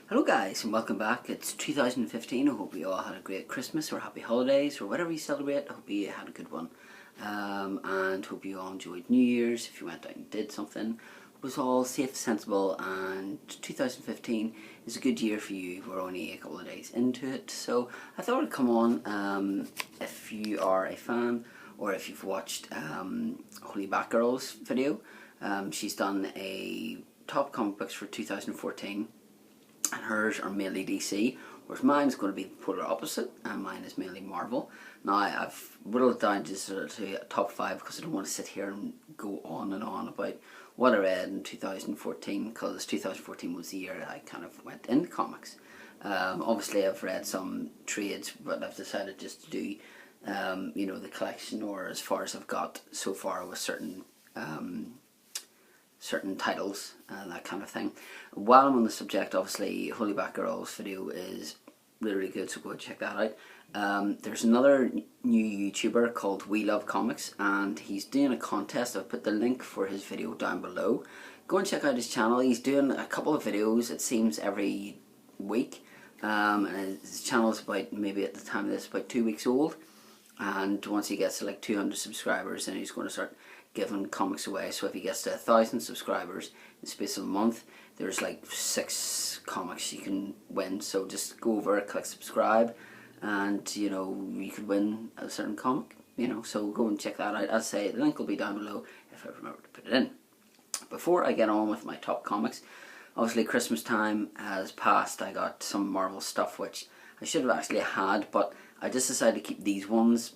Hello guys and welcome back. It's 2015. I hope you all had a great Christmas or happy holidays or whatever you celebrate. I hope you had a good one. And hope you all enjoyed New Year's. If you went out and did something, it was all safe, sensible, and 2015 is a good year for you. We're only a couple of days into it. So I thought I'd come on if you are a fan or if you've watched Holy Batgirl's video. She's done a top comic books for 2014. And hers are mainly DC, whereas mine is going to be the polar opposite, and mine is mainly Marvel. Now I've whittled it down just to a top 5 because I don't want to sit here and go on and on about what I read in 2014, because 2014 was the year that I kind of went into comics. Obviously I've read some trades, but I've decided just to do the collection, or as far as I've got so far with certain titles and that kind of thing. While I'm on the subject, obviously Holy Batgirl's video is really good, so go and check that out. There's another new YouTuber called We Love Comics, and he's doing a contest. I've put the link for his video down below. Go and check out his channel. He's doing a couple of videos, it seems, every week. And his channel is about, maybe at the time of this, about 2 weeks old. And once he gets to like 200 subscribers, then he's going to start giving comics away. So if he gets to 1,000 subscribers in the space of a month, there's like 6 comics you can win. So just go over, click subscribe, and you could win a certain comic. So go and check that out. As I say, the link will be down below if I remember to put it in. Before I get on with my top comics, obviously Christmas time has passed. I got some Marvel stuff which I should have actually had, but I just decided to keep these ones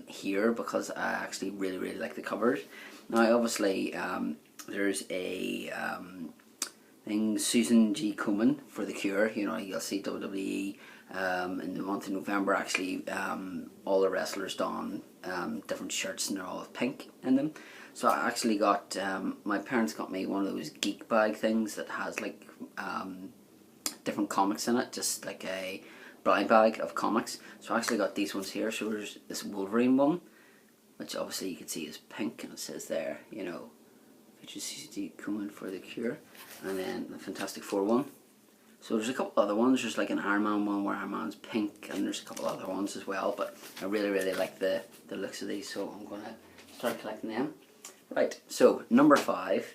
here because I actually really like the covers. Now obviously there's a thing, Susan G. Komen for The Cure. You'll see WWE in the month of November, actually all the wrestlers don different shirts, and they're all pink in them. So I actually got, my parents got me one of those geek bag things that has like different comics in it, just like a brown bag of comics. So I actually got these ones here. So there's this Wolverine one, which obviously you can see is pink, and it says there, features Susan G. Komen for The Cure. And then the Fantastic Four one. So there's a couple other ones. There's like an Iron Man one where Iron Man's pink, and there's a couple other ones as well. But I really like the looks of these, so I'm going to start collecting them. Right, so number 5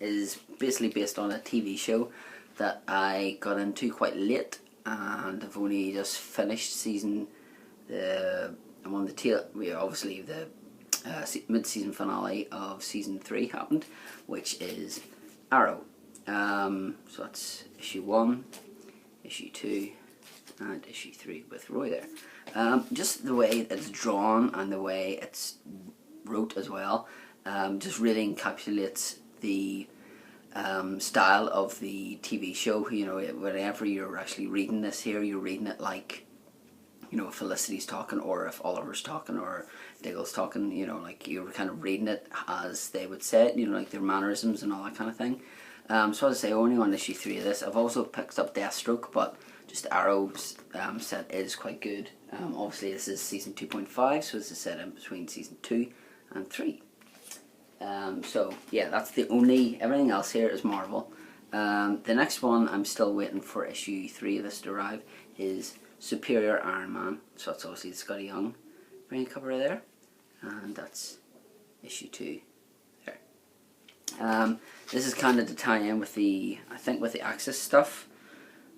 is basically based on a TV show that I got into quite late, and I've only just finished season. I'm on the tail. Obviously the mid-season finale of season 3 happened, which is Arrow. So that's issue 1, issue 2, and issue 3 with Roy there. Just the way it's drawn and the way it's wrote as well, just really encapsulates the style of the TV show. Whenever you're actually reading this here, you're reading it like, if Felicity's talking, or if Oliver's talking, or Diggle's talking, like you're kind of reading it as they would say it, like their mannerisms and all that kind of thing. So as I say, only on issue 3 of this. I've also picked up Deathstroke, but just Arrow's set is quite good. Obviously this is season 2.5, so this is set in between season 2 and 3. So yeah, that's the only, everything else here is Marvel. The next one, I'm still waiting for issue 3 of this to arrive, is Superior Iron Man. So that's obviously the Scotty Young variant cover there, and that's issue 2 there. This is kind of to tie in with the, I think with the Axis stuff.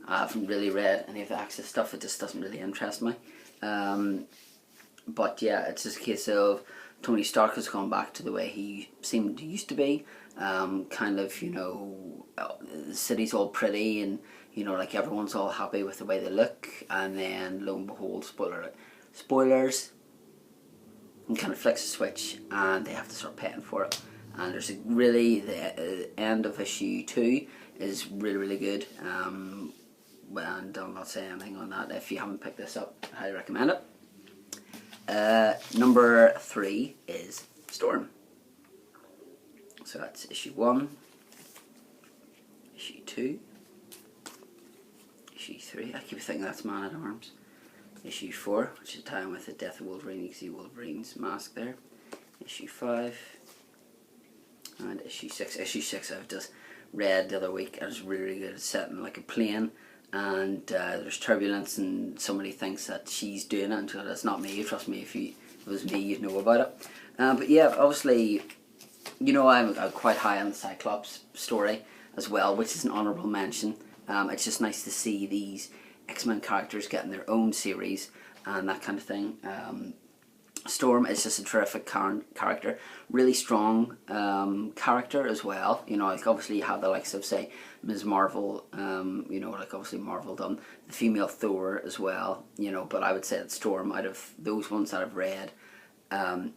I haven't really read any of the Axis stuff, it just doesn't really interest me. But yeah, it's just a case of Tony Stark has gone back to the way he seemed to used to be. Kind of, the city's all pretty, and like everyone's all happy with the way they look, and then lo and behold, spoilers, and kind of flicks a switch and they have to start paying for it. And there's the end of issue 2 is really good. And I'm not saying anything on that. If you haven't picked this up, I highly recommend it. Number 3 is Storm. So that's issue 1, issue 2, issue 3. I keep thinking that's Man at Arms. Issue 4, which is tying with the death of Wolverine. You can see Wolverine's mask there. Issue 5, and issue 6. Issue 6 I've just read the other week, and it's really, really good. It's set in like a plane, and there's turbulence, and somebody thinks that she's doing it, and it's not me. Trust me, if it was me, you'd know about it. But yeah, obviously, I'm quite high on the Cyclops story as well, which is an honourable mention. It's just nice to see these X-Men characters getting their own series and that kind of thing. Storm is just a terrific character, really strong character as well. Like obviously you have the likes of, say, Ms. Marvel, like obviously Marvel done the female Thor as well, but I would say that Storm, out of those ones that I've read,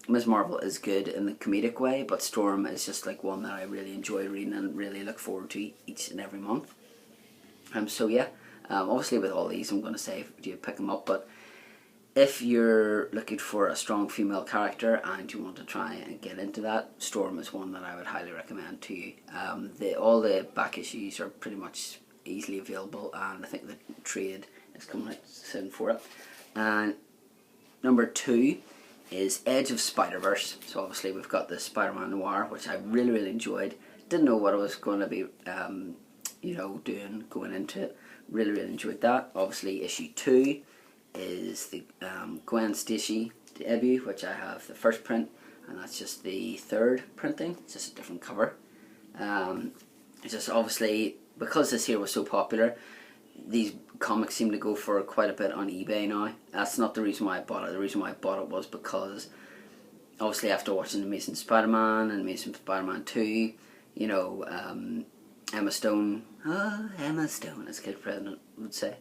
Ms. Marvel is good in the comedic way, but Storm is just like one that I really enjoy reading and really look forward to each and every month. So yeah, obviously with all these I'm going to say do you pick them up, but if you're looking for a strong female character and you want to try and get into that, Storm is one that I would highly recommend to you. All the back issues are pretty much easily available, and I think the trade is coming out soon for it. And number 2 is Edge of Spider-Verse. So obviously we've got the Spider-Man Noir, which I really, really enjoyed. Didn't know what I was going to be doing going into it. Really, really enjoyed that. Obviously issue 2 is the Gwen Stacy debut, which I have the first print, and that's just the third printing. It's just a different cover. It's just obviously because this here was so popular, these comics seem to go for quite a bit on eBay now. That's not the reason why I bought it. The reason why I bought it was because obviously after watching Amazing Spider-Man and Amazing Spider-Man 2, Emma Stone, as Kid President would say,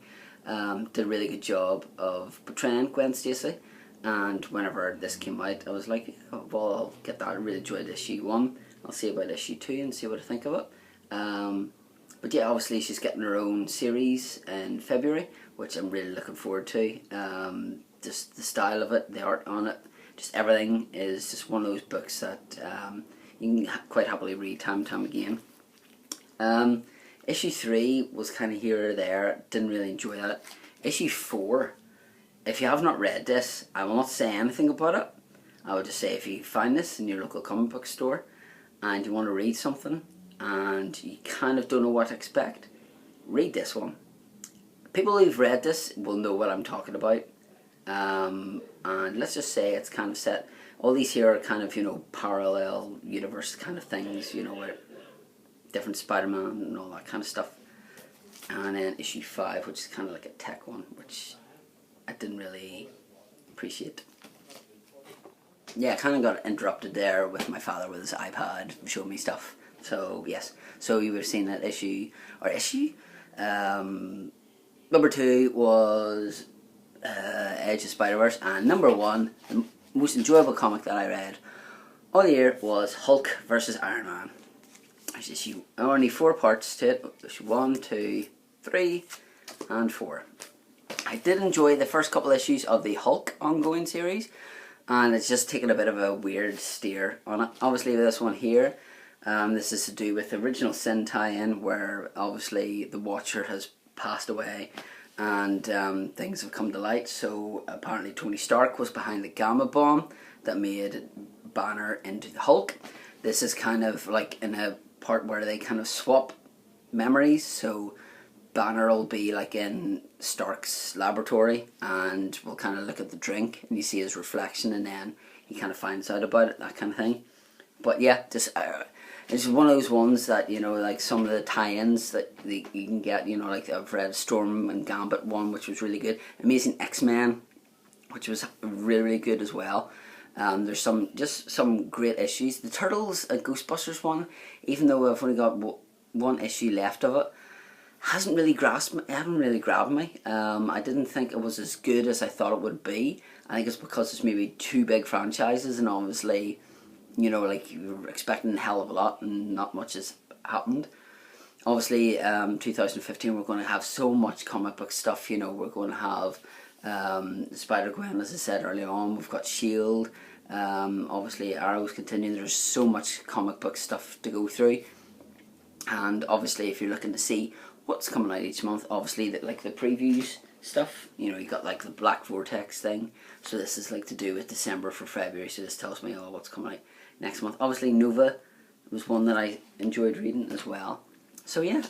did a really good job of portraying Gwen Stacy, and whenever this came out I was like, well, I'll get that. I really enjoyed issue 1. I'll see about issue 2 and see what I think of it. But yeah, obviously she's getting her own series in February, which I'm really looking forward to. Just the style of it, the art on it, just everything is just one of those books that you can quite happily read time and time again. Issue 3 was kind of here or there, didn't really enjoy that. Issue 4, if you have not read this, I will not say anything about it. I would just say if you find this in your local comic book store and you want to read something and you kind of don't know what to expect, read this one. People who've read this will know what I'm talking about. And let's just say it's kind of set, all these here are kind of, parallel universe kind of things, where different Spider-Man and all that kind of stuff. And then issue 5, which is kind of like a tech one, which I didn't really appreciate. Yeah, I kind of got interrupted there with my father with his iPad showing me stuff. So yes, so you would have seen that issue. Number 2 was Edge of Spider-Verse, and number 1, the most enjoyable comic that I read all year, was Hulk vs. Iron Man. There's issue, only 4 parts to it, issue 1, 2, 3 and 4. I did enjoy the first couple issues of the Hulk ongoing series, and it's just taken a bit of a weird steer on it. Obviously this one here, this is to do with the original Sin tie-in, where obviously the Watcher has passed away and things have come to light. So apparently Tony Stark was behind the Gamma Bomb that made Banner into the Hulk. This is kind of like in a part where they kind of swap memories, so Banner will be like in Stark's laboratory and we'll kind of look at the drink and you see his reflection, and then he kind of finds out about it, that kind of thing. But yeah, just it's one of those ones that, like some of the tie-ins that you can get, like I've read Storm and Gambit one, which was really good. Amazing X-Men, which was really, really good as well. There's some great issues. The Turtles and Ghostbusters one, even though I've only got one issue left of it, haven't really grabbed me. I didn't think it was as good as I thought it would be. I think it's because it's maybe 2 big franchises, and obviously, like you were expecting a hell of a lot and not much has happened. Obviously, 2015 we're going to have so much comic book stuff. We're going to have Spider-Gwen, as I said earlier on. We've got S.H.I.E.L.D. Obviously Arrow's continuing. There's so much comic book stuff to go through, and obviously if you're looking to see what's coming out each month, obviously like the previews stuff, you got like the Black Vortex thing, so this is like to do with December for February, so this tells me what's coming out next month. Obviously Nova was one that I enjoyed reading as well. So yeah,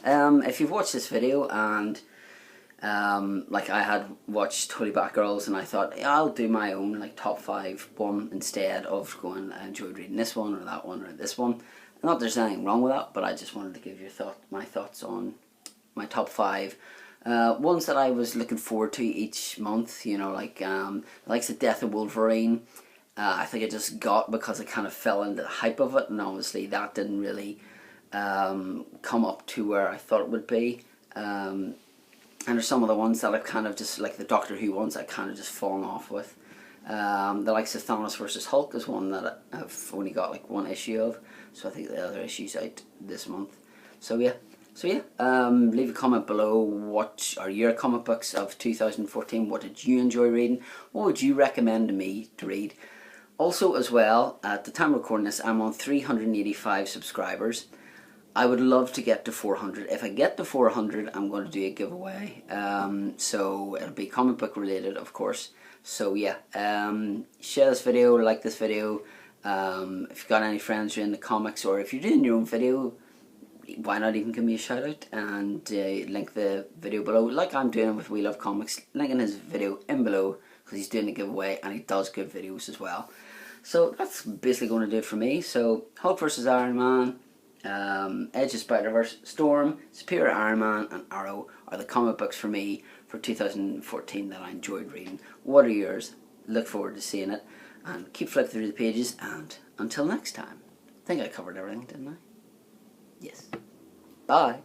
if you've watched this video and like I had watched Holy Batgirls and I thought, yeah, I'll do my own like top 5 one instead of going, I enjoyed reading this one or that one or this one. Not that there's anything wrong with that, but I just wanted to give you my thoughts on my top 5 ones that I was looking forward to each month. You know, like the Death of Wolverine. I think I just got because I kind of fell into the hype of it, and obviously that didn't really come up to where I thought it would be. And there's some of the ones that I've kind of just, like the Doctor Who ones, I kind of just fallen off with. The likes of Thanos versus Hulk is one that I've only got like one issue of, so I think the other issue's out this month. So yeah, leave a comment below. What are your comic books of 2014? What did you enjoy reading? What would you recommend to me to read? Also, as well, at the time of recording this, I'm on 385 subscribers. I would love to get to 400. If I get to 400, I'm going to do a giveaway. So it'll be comic book related, of course. So yeah, share this video, like this video. If you've got any friends who are into comics, or if you're doing your own video, why not even give me a shout out and link the video below, like I'm doing with We Love Comics, linking his video in below because he's doing a giveaway and he does good videos as well. So that's basically going to do it for me. So Hulk vs. Iron Man, Edge of Spider-Verse, Storm, Superior Iron Man and Arrow are the comic books for me for 2014 that I enjoyed reading. What are yours? Look forward to seeing it, and keep flipping through the pages, and until next time. I think I covered everything, didn't I? Yes. Bye.